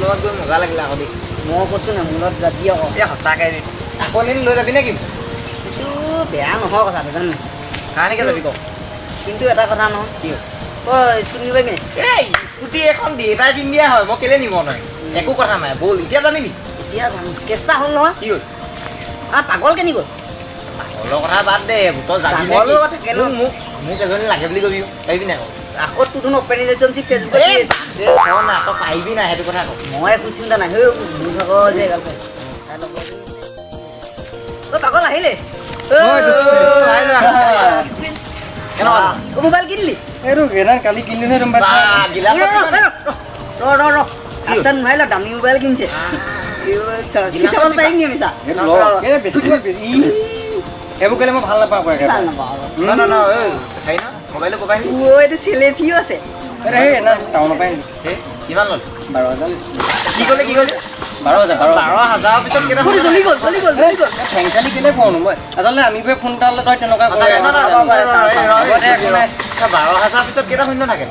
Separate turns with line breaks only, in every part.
লগত গৈ মজা লাগিলে আকৌ দেই
মই কৈছোঁ নে মূলত যাবি আকৌ
এই সঁচাকৈ দেই আকৌ এদিন লৈ যাবি নেকি
সেইটো বেয়া নহয় কথাটো জানো
কাৰণেকৈ যাবি কওক
কিন্তু এটা কথা নহয়
কি
তই স্কুটি নিবি কিনে
এই স্কুটি এখন দেউতাই কিনি দিয়া হয় মই কেলৈ নিব নোৱাৰিম একো কথা নাই ব'ল এতিয়া যাবি নি
এতিয়া কেষ্টা হ'ল নহয়
কি হ'ল
পাগল কেনি গ'ল
পাগলৰ কথা বাদ দে তই যাবি
পাগলৰ কথা কেলৈ
মোক এজনী লাগে বুলি কবি পাৰিবি নাই
আকৌ তোৰতো অপেন ৰিলেশ্যনশ্বিপ ফেচবুকত
তই পাৰিবি নাই সেইটো কথা কওঁ
মই একো চিন্তা নাই সেই মোৰ ভাগৰ যে গাৰ্লফ্ৰেণ্ড তই পাগল আহিলে মোবাইল কিনিলি
এইটো কালি কিনিলে
আচ্ছা নোৱাৰিলা দামী মোবাইল কিনিছে
এইবোৰ কেলে মই ভাল নাপাওঁ
মোবাইলটো ক'বাই নি
এইটো চেলেফিও আছে
টাউনৰ পৰাই
কিমান ল'ল
12,000
কি ক'লে 12,000 পিছত কেইটা
জলি গ'ল
ফেং চালি কেলে পাওঁ মই আচলতে আমি ফোন এটা হ'লে তই তেনেকুৱা
12,000 পিছত কেইটা শূন্য থাকে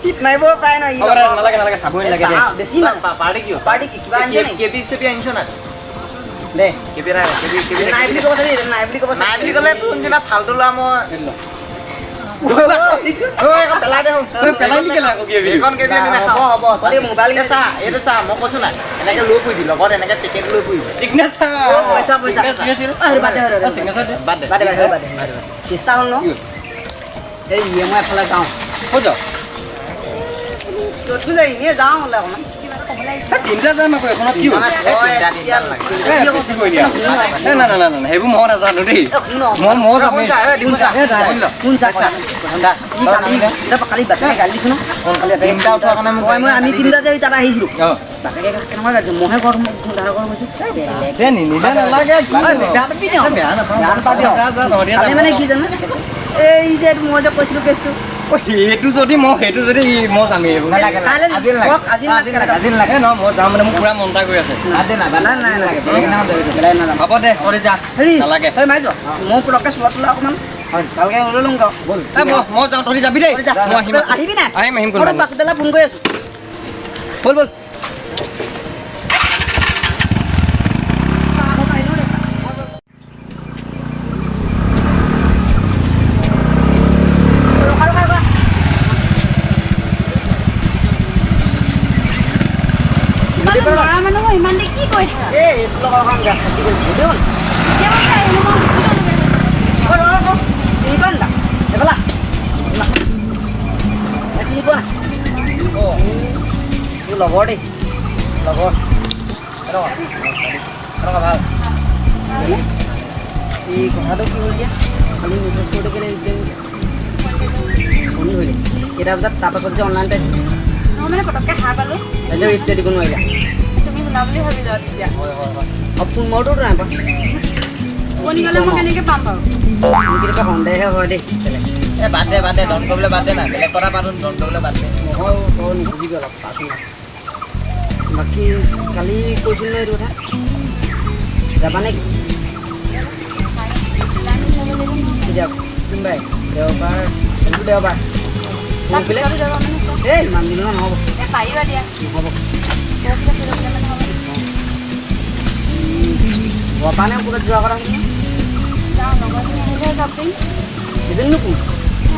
ঠিক মাৰিব পাৰে ন
নালাগে চাবই নালাগে
বেছি
পাৰ্টি কি
পাৰ্টি কি কিবা আনিছে নেকি
কেবি চেবি আনিছ নাই
দে
কেবি নাই
নাই বুলি ক'ব চাবি নাই বুলি ক'ব
নাই বুলি ক'লে কোনদিনা ফাল্টু লোৱা মই পেলাই দে
পেলাইলি কেলে আকৌ
এইখন কেবি আমি নাখাওঁ
হ'ব তই মোবাইল
চা এইটো চা মই কৈছোঁ নাই এনেকৈ লৈ ফুৰিবি লগত এনেকৈ পেকেট লৈ ফুৰিবি
পইচা বাদে চেষ্টা হ'ল ন এই মই এফালে যাওঁ
ক'ত যাওঁ
তই এনেই যাওঁ হ'লে অকণমান
তিনিটা যাম আকৌ এখনত কি
লাগে
সেইবোৰ মই নাজানো দেই মই যামেই
আমি তিনিটা যে তাত আহিছিলোঁ কেনেকুৱা গাইছোঁ মহে ঘৰ মানে কি জানো এই যে মই যে কৈছিলোঁ কেছটো
সেইটো যদি মই যামেই মই যাম মানে মোৰ পুৰা মন এটা গৈ আছে হ'ব দে
হেৰি মাৰি যাওঁ মই পটককৈ চোলা তোলা অকণমান ভালকৈ লৈ লওঁ গাওঁ
মই যাওঁ তহঁতি যাবি দেই
আহিবি নাই
আহিম
পাছবেলা ফোন কৰি আছোঁ ব'ল
ইমান দে কি কৈ থাকা
লগৰ দেই লগৰ
ভাল
এই কথাটো কি হ'ল দিয়া খালি মেছেজ কৰোঁতে কেলে ফোন ধৰিলে কেইটা বজাত তাৰপাছত যে অনলাইন পাইছোঁ
মই মানে পটককৈ সাৰ পালোঁ
তাৰপিছত ৰিপ্লাই দিব নোৱাৰিলা
তুমি শুনা বুলি ভাবিলোঁ তেতিয়া
ফোন মাৰোঁতো নাপাওঁ
টোপনি গ'লে মই কেনেকৈ পাম বাৰু
কেতিয়াবা সন্দেহহে হয় দেই বেলেগ
বাদ দে ধন কৰিবলৈ বাদ দে নাই বেলেগ কথা পাতোঁ ধন কৰিবলৈ বাদ দে
নহয় তই নুবুজিবি অলপ পাচোন বাকী কালি কৈছিল ন এইটো কথা যাবা নেকি কেতিয়া কোনবাই দেওবাৰ এইটো দেওবাৰ এই ইমান দিনৰ নহ'ব
পাৰিবা দিয়া
নহ'ব
হ'ব
ঘৰৰ কাৰণে ক'ৰবাত যোৱা কথা শুনি
যাওঁ লগৰজনী আহিলে যাব পাৰিম
এজনীনো কোন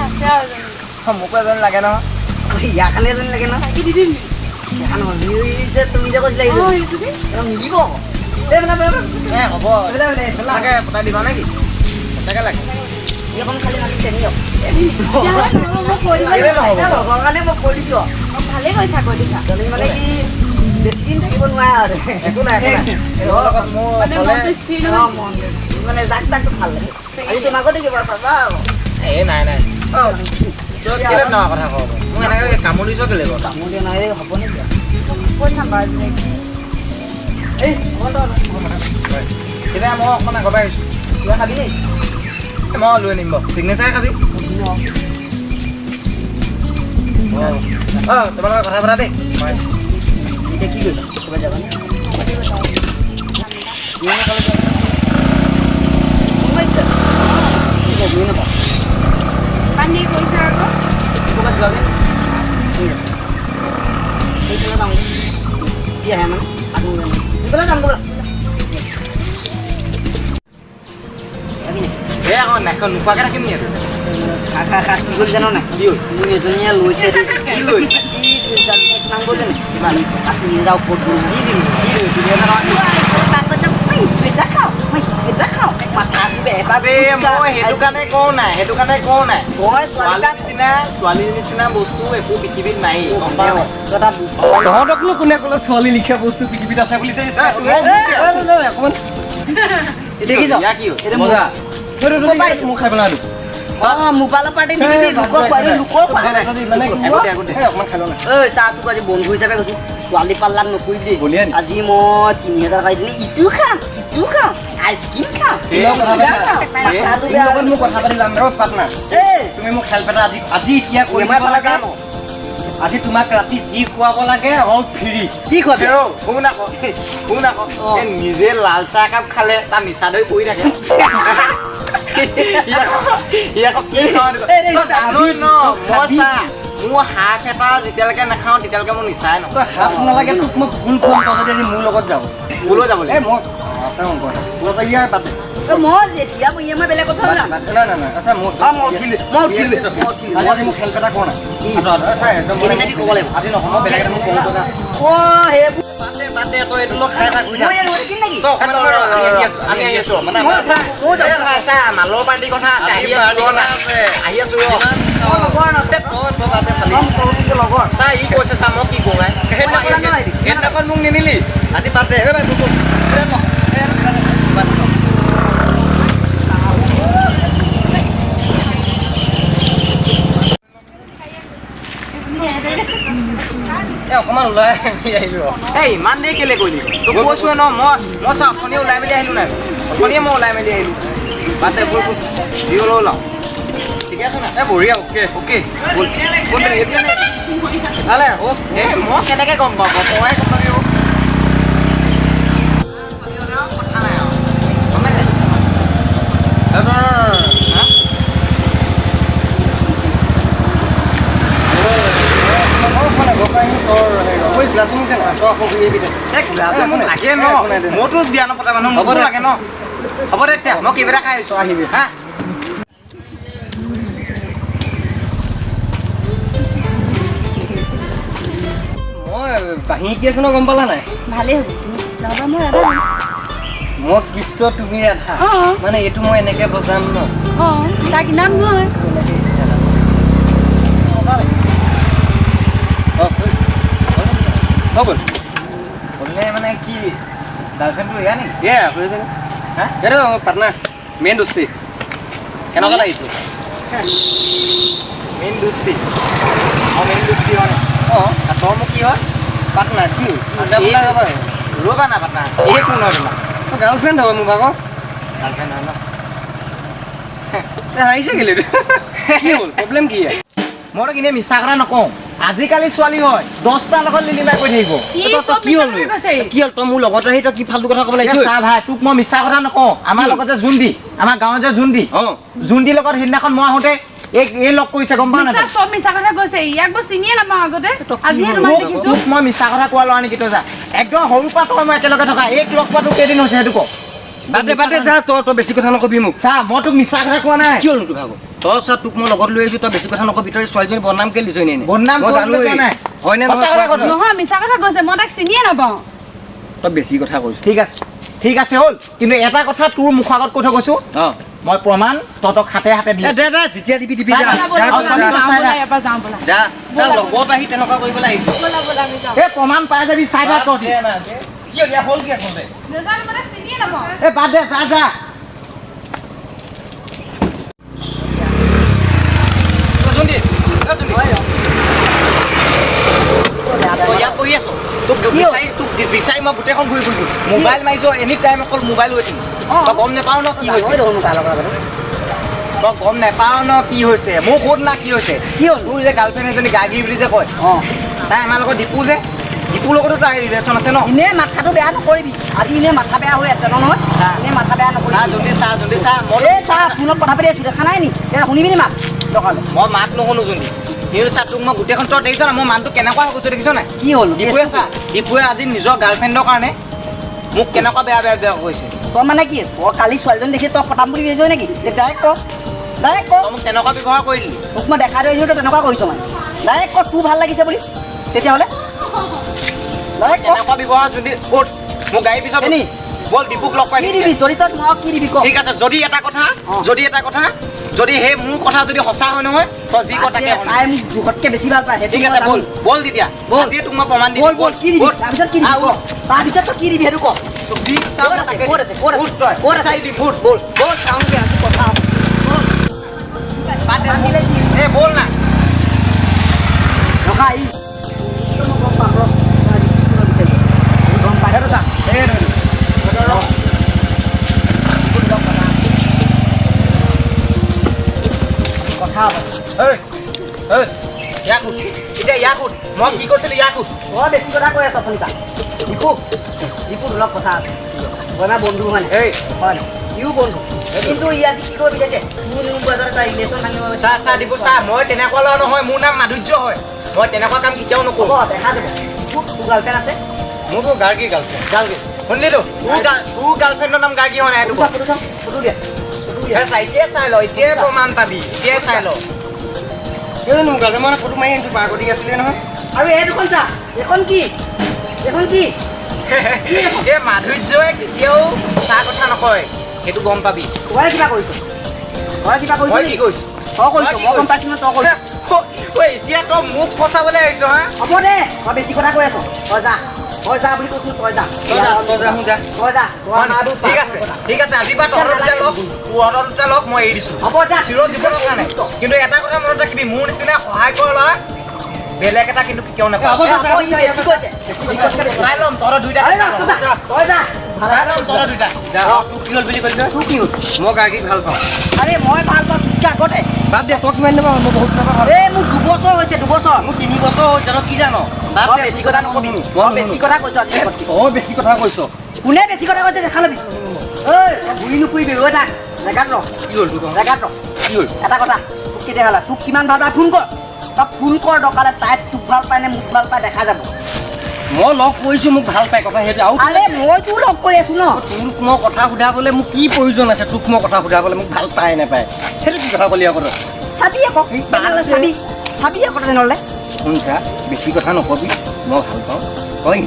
আছে আৰু এজনী
মোকো এজনী লাগে নহয়
ইয়াৰ কাৰণে এজনী লাগে ন
থাকি দি দিম
দেখা নহয় যে তুমি যে কৈছিলা মিলিব আকৌ
হ'ব লাগে পতাই দিবা নেকি সঁচাকৈ লাগে
এইখন খালি মাতি চেনি
ভালেই
লগৰ কাৰণে মই কৈ দিছোঁ
কৈছা কৈ দিছা
তুমি মানে কি বেছি দিন থাকিব নোৱাৰা আৰু
একো নাই
মানে মনটো স্থিৰ নহয়
মানে জাক জাকটো ভাল লাগে আজি তোমাকো দেখিবা চাবা
এই নাই তই কেলৈ নোৱা কথা কওঁ মোক এনেকৈ কামুৰিছ কেলৈ বাৰু
মোৰ দিয়া নাই হ'ব নেকি
কৈ চাম বাৰু
এই
তেতিয়া মই অকণমান আগৰ পৰা আহিছোঁ
কিবা খাবি নেকি
মই লৈ আনিম বাৰু চিগনেচাৰে খাবি তোমালোকে কথা পতা দেই
এতিয়া কি কৰিবা ক'ৰবাত যাবানে
পানী কৈছা আকৌ
ক'ৰবাত যোৱাগৈ ঠিক আছে
এই আকৌ নাখাওঁ নোখোৱাকৈ থাকিম নি আৰু
খা খা খা কি কৰি জানো নাই
কি হ'ল
মোৰ এজনীয়ে লৈছে দেই
কি লৈ
এক নাম বজে নে
কিমান
আপুনি যাওক ক'ত গ'ল
কি দিম কি লৈ
2000 টকা মাথাটো এবাৰ
মই সেইটো কাৰণে কওঁ নাই
মই ছোৱালীক
ছোৱালীৰ নিচিনা বস্তু একো পৃথিৱীত নাই গম পাৱ
তহঁতকনো কোনে ক'লে ছোৱালী লিখা বস্তু পৃথিৱীত আছে বুলি অকণমান
দেখিছ
ইয়াৰ কি হ'ল
এইটো
মজা
মোক খাই পেলালো
মোবাইলৰ পাৰ্টি নিদিবি লোকৰ
মানে
আগতে
অকণমান খাই লওঁ না
ঐ চাহ তোক আজি বন্ধু হিচাপে কৈছো ছোৱালী পাল্লাত নকৰিবি
বলিয়া নি?
আজি মই 3000 কাইজনী ইটো খাম আইচক্ৰীম খাম
লগত মোক কথা পাতি যাম ৰ পাটনা তুমি মোক খেল পেটা আজি এতিয়া কৰিব লাগে আজি তোমাক ৰাতি যি খুৱাব লাগে অল ফ্ৰী
কি খোৱাবি
শুন আকৌ এই নিজে লাল চাহ একাপ খালে তাৰ নিচা দৈ পৰি থাকে মোৰ হাঁহ এটা যেতিয়ালৈকে নাখাওঁ তেতিয়ালৈকে মোৰ নিচাই নহয়
তই হাত নালাগে তোক মই ভুল খুৱাম তই যদি মোৰ লগত যাওঁ
ক'লৈ যাব
এই
লাগিব
মই আছে মোৰ কথা মোৰ পৰা ইয়াৰ বাদে
মই যেতিয়া মই বেলেগ কথা যাম
নাই আচ্ছা মোক আজি মোক খেল পেটা কোৱা নাই
কেনেকৈ ক'ব লাগিব
আজি নহয় মই বেলেগ এটা মোক ক'ব লগা
সেইবোৰ
বাদে তই এইটো লগ খাই থাক
মই আৰু দেখিম নেকি
আমি আহি আছো মানে মালৰ পাৰ্টিৰ কথা আছে আহি আছো
লগৰ
চা ই কৈছে চা মই কি কওঁ
সেইদিনাখন মোক নিনিলি আজি বাদে অকণমান ওলাই আহিলো
এই ইমান দেৰি কেলে কৰিলি তোক কৈছোৱে ন মই চা অথনিয়ে ওলাই মেলি আহিলো নাই অথনিয়ে মই ওলাই মেলি আহিলো বাদ দে ব'ল বিহু লৈ ওলাওঁ ঠিকে আছে নাই
বঢ়িয়া
অ'কে ব'ল কোন এতিয়া নে ভালে এই মই কেনেকৈ গম পাব তই গম পাবি কথা নাই আৰু গম পাইছে লাগে ন মইতো বিয়া নপতা মানুহ হ'ব লাগে ন হ'ব দে এতিয়া মই কিবা এটা খাই আহিছোঁ আহিবি হা
মই বাঁহী কি আছো ন গম পালা নাই
ভালেই হ'ব তুমি কৃষ্ণ হ'বা মই ৰাধা হ'ম
মই কৃষ্ণ তুমি ৰাধা
অঁ
মানে এইটো মই এনেকে বজাম ন
অঁ তাক ইনাম নহয়
মানে কি গাৰ্লফ্ৰেণ্ডটো এয়া নেকি
হা এইটো পাৰ্টনাৰ মেইন দোস্তি কেনেকুৱা লাগিছে
মেইন দোস্তি মেইন দোস্তি হয়
অঁ
তই মোক কি হয়
পাৰ্টনাৰ কি
ৰ'বা না পাতা এই কোন হয় তোমাক
গাৰ্লফ্ৰেণ্ড হ'ব মোৰ ভাগৰ
গাৰ্লফ্ৰেণ্ড হয় ন
আহিছে কেলে কি হ'ল প্ৰব্লেম কি
মইতো কিনে মিছা কথা নকওঁ আজিকালি ছোৱালী হয় 10টাৰ লগত লিলিমাই কৰি থাকিব
কি হ'ল তই মোৰ লগত আহি তই কি ফাল্টু কথা ক'ব লাগিছ
চা ভাই তোক মই মিছা কথা নকওঁ আমাৰ লগত যে জুন্দি আমাৰ গাঁৱত যে জুন্দিৰ লগত সেইদিনাখন মই আহোঁতে এই লগ কৰিছে গম পাৱ নাই
চব মিছা কথা কৈছে ইয়াক মই চিনিয়ে নাপাওঁ আগতে আজিহে তোমাক দেখিছো
তোক মই মিছা কথা কোৱা ল'ৰা নেকি তই যা একদম সৰুৰ পৰা তই মই একেলগে থকা এই লগ পোৱা তোক কেইদিন হৈছে সেইটো ক
বাদে যা তই বেছি কথা নকবি মোক
চা মই তোক মিছা কথা কোৱা নাই
কি হ'ল তোৰ ভাগৰ তই চা তোক মই লগত লৈ আহিছোঁ তই বেছি কথা নকবি তই ছোৱালীজনী বদনাম কেলে দিছ এনে
বদনাম
হয়নে
নহয় মিছা কথা কৈছে মই তাক চিনিয়ে নাপাওঁ
তই বেছি কথা কৈছ
ঠিক আছে হ'ল কিন্তু এটা কথা তোৰ মুখৰ আগত কৈ থৈ গৈছোঁ
অঁ
মই প্ৰমাণ তহঁতক হাতে দি
যেতিয়া দিবি যা লগত আহি তেনেকুৱা কৰিবলৈ আহিছোঁ
এই প্ৰমাণ পাই যাবি চাই থাক তহঁতি
হ'ল কি আচলতে
চিনিয়ে নাপাওঁ
এই বাদ দে যা ইয়াত বহি আছো তোক বিচাৰি মই গোটেইখন ঘূৰি ফুৰিছোঁ মোবাইল মাৰিছোঁ এনি টাইম অকল মোবাইল লৈ থাকিম তই গম নাপাওঁ ন কি হৈছে তই গম নাপাওঁ ন কি হৈছে মোৰ ক'ত না কি হৈছে কি হ'ল তোৰ যে গাৰ্লফ্ৰেণ্ড এজনী গাৰ্গী বুলি যে কয় তাই আমাৰ লগত ডিপুৰ লগতো তাই ৰিলেশ্যন আছে ন
এনেই মাথাটো বেয়া নকৰিবি আজি এনেই মাথা বেয়া হৈ আছে নহয় এনেই মাথা বেয়া নকৰিবি
চা মই
চাহ ফোনত কথা পাতি আছোঁ দেখা নাই নি শুনিবি নি মাত দোকান
মই মাত নুশুনো জুন্দি কিন্তু চা তোক মই গোটেইখন তই দেখিছ না মই মানুহটো কেনেকুৱা হৈ গৈছোঁ দেখিছ নাই
কি হ'ল
ডিপুৱে আজি নিজৰ গাৰ্লফ্ৰেণ্ডৰ কাৰণে মোক কেনেকুৱা বেয়া বেয়া বেয়া কৈছে
তই মানে কি তই কালি ছোৱালীজনী দেখি তই পটাম বুলি ভাবিছ নেকি ডাইৰেক্ট ক ডাইৰেক্ট ক
তই মোক তেনেকুৱা ব্যৱহাৰ কৰিলি
তোক মই দেখাই থৈ আহিছোঁ তই তেনেকুৱা কৰিছ মানে ডাইৰেক্ট ক তোৰ ভাল লাগিছে বুলি তেতিয়াহ'লে ডাইৰেক্ট ক
তেনেকুৱা ব্যৱহাৰ যদি ক'ত মোক গাড়ীৰ পিছত
এনি
বল দীপুক লগ পাই
কি দিবি যদি তই মই কি দিবি ক
ঠিক আছে যদি এটা কথা যদি সেই মোৰ কথা যদি সঁচা হয় নহয় তই যি কথা তাকে
তাই মোক জোখতকৈ বেছি ভাল পায়
ঠিক আছে বল বল তেতিয়া আজিয়ে তোক মই প্ৰমাণ দিম
বল বল কি দিবি তাৰপিছত কি দিবি তাৰপিছত তই কি দিবি সেইটো ক
যি
ক'ত আছে ক'ত আছে ক'ত আছে ক'ত আছে
ফুট বল
বল চাওঁগে আজি কথা হ'ব
এ বল না
ৰখা ই গম পাম ৰ গম পাই
সেইটো চা
কথা হ'ব
ইয়াক উঠ এতিয়া ইয়াক উঠ মই কি কৈছিলো ইয়াক উঠ
তই বেছি কথা কৈ আছ ফোনটা দীপু দীপুৰ অলপ কথা আছে মই না বন্ধু মানে
এই
হয় ইও বন্ধু কিন্তু ই আজি কি কৰিব বিচাৰিছে মোৰ বজাৰত এটা ৰিলেশ্যন ভাঙিব
চা চা দিব চা মই তেনেকুৱা ল'ৰা নহয় মোৰ নাম মাধুৰ্য হয় মই তেনেকুৱা কাম কেতিয়াও নকৰোঁ
হ'ব দেখা যাব তোৰ গাৰ্লফ্ৰেণ্ড আছে
মোৰতো গাৰ্গী গাৰ্লফ্ৰেণ্ড গাৰ্গী শুনিলি তোৰ গাৰ্লফ্ৰেণ্ডৰ নাম গাৰ্গী হোৱা নাই
ফটো দিয়া
এতিয়াই চাই ল এতিয়াই প্ৰমাণ পাবি এতিয়াই চাই ল
কেলেনো গাৰ্লফ্ৰেণ্ড মানে ফটো মাৰি আনিছোঁ পাৰ্কটি আছিলে নহয়
আৰু এই দুখন চা এইখন কি
এই মাধুৰ্যই কেতিয়াও চাহ কথা নকয় সেইটো গম পাবি
তই কিবা কৰিছ
মই কি কৈছোঁ
তই কৰিছ মই গম পাইছোঁ নহয় তই কৰিছ
এতিয়া তই মোক ফচাবলৈ আহিছ হা
হ'ব দে তই বেছি কথা কৈ আছ তই যা বুলি কৈছোঁ তই যা
ঠিক আছে আজিৰ পৰা তহঁতৰ দুটা লগ মই এৰি দিছোঁ
হ'ব যা
চিৰ জীৱনৰ কাৰণে কিন্তু এটা কথা মনত ৰাখিবি মোৰ নিচিনা সহায় কৰা ল'ৰা বেলেগ এটা কিন্তু কেতিয়াও নাপাওঁ চাই ল'ম তহঁতৰ দুইটা
তই যা
চাই ল'ম তহঁতৰ দুইটা তোক কি হ'ল বুলি কৈছ
তোৰ কি হ'ল
মই গাৰ্গীক ভাল পাওঁ
আৰে মই ভাল পাওঁ তোতকৈ আগতে
বাদ দে তই কিমান দিবা মই বহুত টকা ভাল
এই মোৰ 2 বছৰ হৈছে 2 বছৰ
মোৰ 3 বছৰ হ'ল জানো কি জানো
তই বেছি কথা নকবি তই বেছি কথা কৈছ আজি
তই বেছি কথা কৈছ
কোনে বেছি কথা কৈছে দেখা ল'বি ঐ ঘূৰি নুফুৰিবি ঐ তাক জেগাত ৰ
কি হ'ল তোৰ
জেগাত ৰ
কি হ'ল
এটা কথা তোক কেতিয়াহ'লে তোক কিমান ভাল পায় ফোন কৰ তই ফোন কৰ দৰকাৰে তাই তোক ভাল পায় নে মোক ভাল পায় দেখা যাব
মই লগ কৰিছোঁ মোক ভাল পাই কথা সেইটো আৰু
আৰে মই তোৰ লগ কৰি আছোঁ ন
তোক মই কথা সোধাবলৈ মোক কি প্ৰয়োজন আছে তোক মই কথা সোধাবলৈ মোক ভাল পায় নাপায় সেইটো কি কথা ক'লি আকৌ
চাবি আকৌ তেনেহ'লে চাবি আকৌ তেনেহ'লে
শুনছা বেছি কথা নকবি মই ভাল পাওঁ তই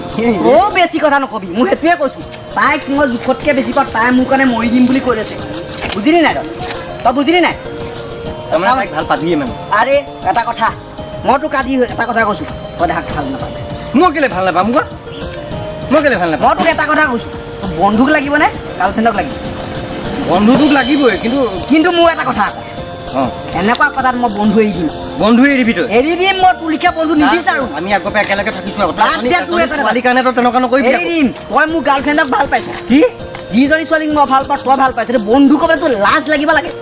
তই বেছি কথা নকবি মই সেইটোৱে কৈছোঁ তাইক মই জোখতকৈ বেছি পাওঁ তাই মোৰ কাৰণে মৰি দিম বুলি কৈ আছে বুজিলি নাই তই বুজিলি নাই
তাৰমানে তাইক ভাল পাবিয়ে মানে
আৰে এটা কথা মই তোক আজি এটা কথা কৈছোঁ তই দেখাত ভাল নাপাবি
মই কেলৈ ভাল নাপাম কোৱা মই কেলৈ ভাল নাপাম
মই তোক এটা কথা কৈছোঁ বন্ধুক লাগিবনে গাৰ্লফ্ৰেণ্ডক লাগিব
বন্ধুটোক লাগিবই
কিন্তু মোৰ এটা কথা আকৌ
অঁ
এনেকুৱা কথাত মই বন্ধু এৰি দিম
বন্ধু এৰিবি তই
এৰি দিম মই তোৰ লিখীয়া বন্ধু নিবিচাৰোঁ
আমি আগৰ পৰা একেলগে থাকিছোঁ আকৌ
বাদ দে তোৰ এটা
ছোৱালীৰ কাৰণে তই তেনেকুৱা নকৰিবি
এৰি দিম তই মোৰ গাৰ্লফ্ৰেণ্ডক ভাল পাইছ
কি
যিজনী ছোৱালীক মই ভাল পাওঁ তই ভাল পাইছ বন্ধু ক'বলৈ তোৰ লাজ লাগিব লাগে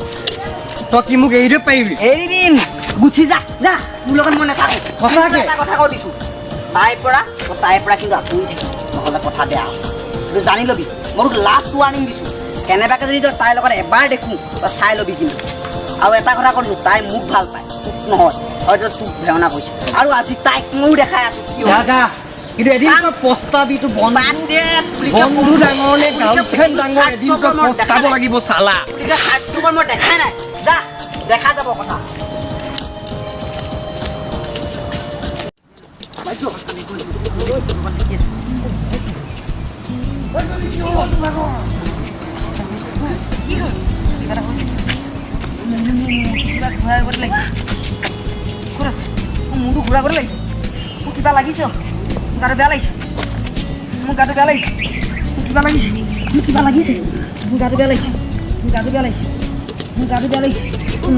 তই কি মোক এৰি দিব পাৰিবি
এৰি দিম গুচি যা তোৰ লগত মই নাথাকোঁ
সঁচাকৈ?
এটা কথা কৈ দিছোঁ তাইৰ পৰা কিন্তু আঁতৰি থাকিম নহ'লে কথা বেয়া হ'ব এইটো জানি ল'বি মই তোক লাষ্ট ৱাৰ্ণিং দিছোঁ কেনেবাকৈ যদি তই তাইৰ লগত এবাৰ দেখোঁ তই চাই ল'বি কিন্তু আৰু এটা কথা কৈছোঁ তাই মোক ভাল পায় তোক নহয় হয়তো তোক ভাওনা কৰিছে আৰু আজি তাইক ময়ো দেখাই আছোঁ কি হ'ল।
কিন্তু এদিন তই পস্তাবি তোৰ
বাদ দে, তুলিকে
বন্ধু ডাঙৰ নে গাৰ্লফ্ৰেণ্ড ডাঙৰ এদিন তই পস্তাব লাগিব চালা
তুলিকে স্বাৰ্থপৰ মই দেখাই নাই যা দেখা যাব কথা মোৰটো ঘূৰাব লাগিছে মোৰ কিবা লাগিছে গাটো বেয়া লাগিছে মোৰ গাটো বেয়া লাগিছে মোৰ কিবা লাগিছে মোৰ কিবা লাগিছে মোৰ গাটো বেয়া লাগিছে মোৰ গাটো বেয়া লাগিছে মোৰ গাটো বেয়া লাগিছে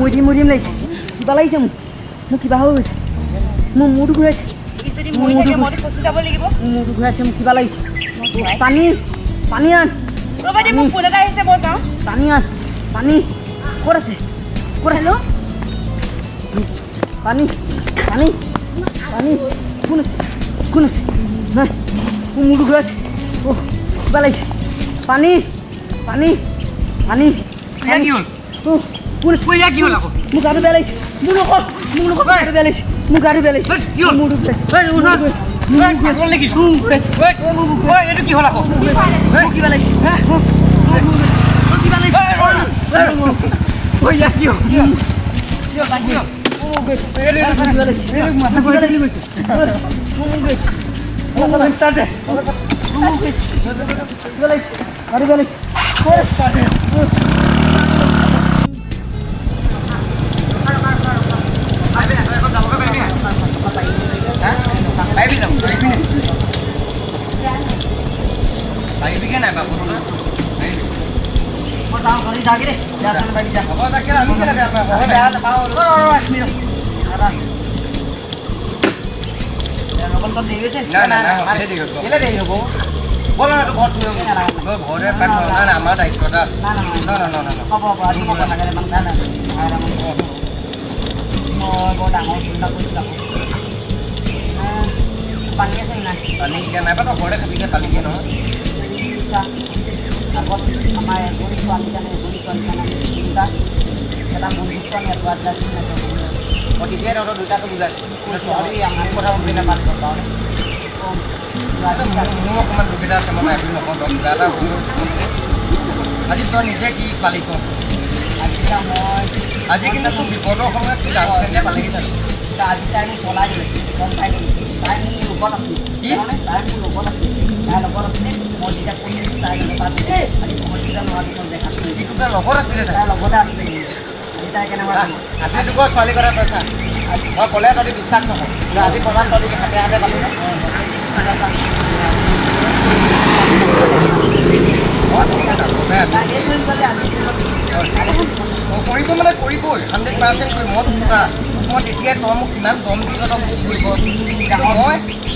মৰিম লাগিছে কিবা লাগিছে মোৰ কিবা হৈ গৈছে মোৰ মূৰটো ঘূৰাইছে মোৰ মূৰটো ঘূৰাইছে মোৰ কিবা লাগিছে পানী আন পানী আন পানী ক'ত আছে পানী কোন আছে নাই মোৰ মূৰটো ঘূৰাইছে কিবা লাগিছে পানী
কি হ'ল
কোন কি হ'ল আকৌ মোৰ গাটো বেয়া লাগিছে মোৰ গাটো বেয়া লাগিছে মোৰ মূৰটো ঘূৰাইছে
পাগল নেকি এইটো কি হ'ল আকৌ
কিবা লাগিছে কিবা লাগিছে
ইয়াত কি হ'ল পাৰিবিগে নাই বাবু
মই যাওঁ ঘৰলৈ যাওঁগে দেই বেয়া চেনে পাবি যা
হ'ব তাকে আমি কেলে বেয়া পাওঁ
বেয়া নাপাওঁ দাদা লগন দেৰি হৈছে
কেলে দেৰি হ'ব ব'ল এইটো ঘৰত ঘৰতে পাই নাই আমাৰ দায়িত্ব এটা আছে
হ'ব আজি মই কথা ক'লে ইমান নাই মই বৰ ডাঙৰ চিন্তা কৰিছোঁ পানী আছে নাই
পানী এতিয়া নাই বাৰু ঘৰতে খাবিগে পালিগে নহয়
আগত আমাৰ এজনী ছোৱালী কাৰণে আমি তিনিটা এটা বন্ধুত্ব আমি এটা
মই তেতিয়াই তহঁতৰ দুটাকে বুজাইছোঁ তহঁতি আমাৰ কথা বুজি নাপালি মোৰ অকণমান সুবিধা আছে মই নাই বুলি নকওঁ তই কিবা এটা আজি তই নিজে কি পালি কওঁ আজি কিন্তু তোৰ বিপদৰ সময়ত তোৰ ডাঙৰ কেনেকৈ পালেহি চাগে
আজি তাই মোক পলাই দিলে গম পাই গ'লো তাই মোৰ লগত আছিল তাই মোৰ লগত আছিল তাইৰ লগত আছিলে মই যেতিয়া পঢ়িছিলোঁ তাইৰ লগত আজি সময়কেইটা ল'ৰাটো মই দেখাছিলোঁ
তোৰ তাৰ লগত আছিলে
তাইৰ লগতে আছিলে আজি তাই কেনেকুৱা
আজি যুগৰ ছোৱালী কথা কৈছা মই ক'লে তহঁতি বিশ্বাস নকৰোঁ আজি প্ৰধান তহঁতি হাতে হাতে পালি কৰিব মানে কৰিবই 100% কৰিম মই পুৰা মই তেতিয়াই তই মোক কিমান দম দিছ তই গুচি গৈছ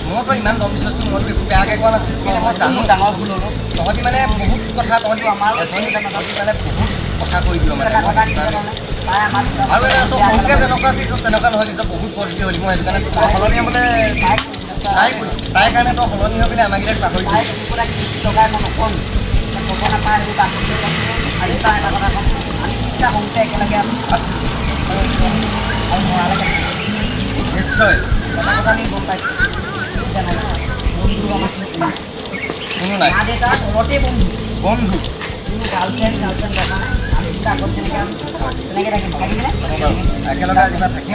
মইতো ইমান দম দিছোঁ মইতো একো বেয়াকৈ কোৱা নাছিলোঁ কেলৈ মই জানো ডাঙৰ ভুল হ'লোঁ তহঁতি মানে বহুত কথা তহঁতি আমাৰ এজনী তহঁতি মানে বহুত কথা কৈ দিওঁ মানে আৰু এটা তই সৰুকৈ যেনেকুৱা আছিল তেনেকুৱা নহয় কিন্তু বহুত পজিটিভ হ'লি মই সেইটো কাৰণে তই সলনি হ'বলৈ তাইৰ কাৰণে তই সলনি হৈ পিনে আমাৰকেইটাক পাহৰি
টকাই মই নকৰোঁ ক'ব নাপায় সেইটো আজি তাই এটা কথা ক'ম আমি তিনিটা সৰুতে একেলগে আছোঁ আৰু নোৱাৰালৈকে
নিশ্চয়
এটা কথা আমি গম পাইছোঁ বন্ধু আমাৰ
কোনো নাই
মা দেউতাৰ তলতেই বন্ধু
বন্ধু
কোনো গাৰ্লফ্ৰেণ্ড দেখা নাই আমি দুটা আগত যেনেকৈ তেনেকৈ থাকিম থাকিমনে
একেলগে যেনিবা থাকিম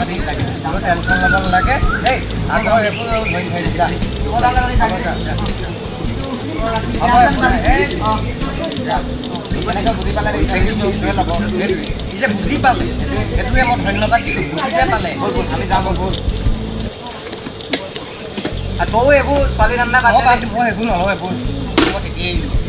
আৰু টেনশ্যন ল'ব নালাগে দেই আগৰ একো ধৰি ধৰি দিলা বুজি পালে যে বুজি পালে সেইটোৱে মই ধন্যবাদ দিছোঁ বুজিছে পালে আমি যাম ব'ল তয়ো এইবোৰ ছোৱালী ধান্দা মই এইবোৰ নহয় এইবোৰ মই তেতিয়াই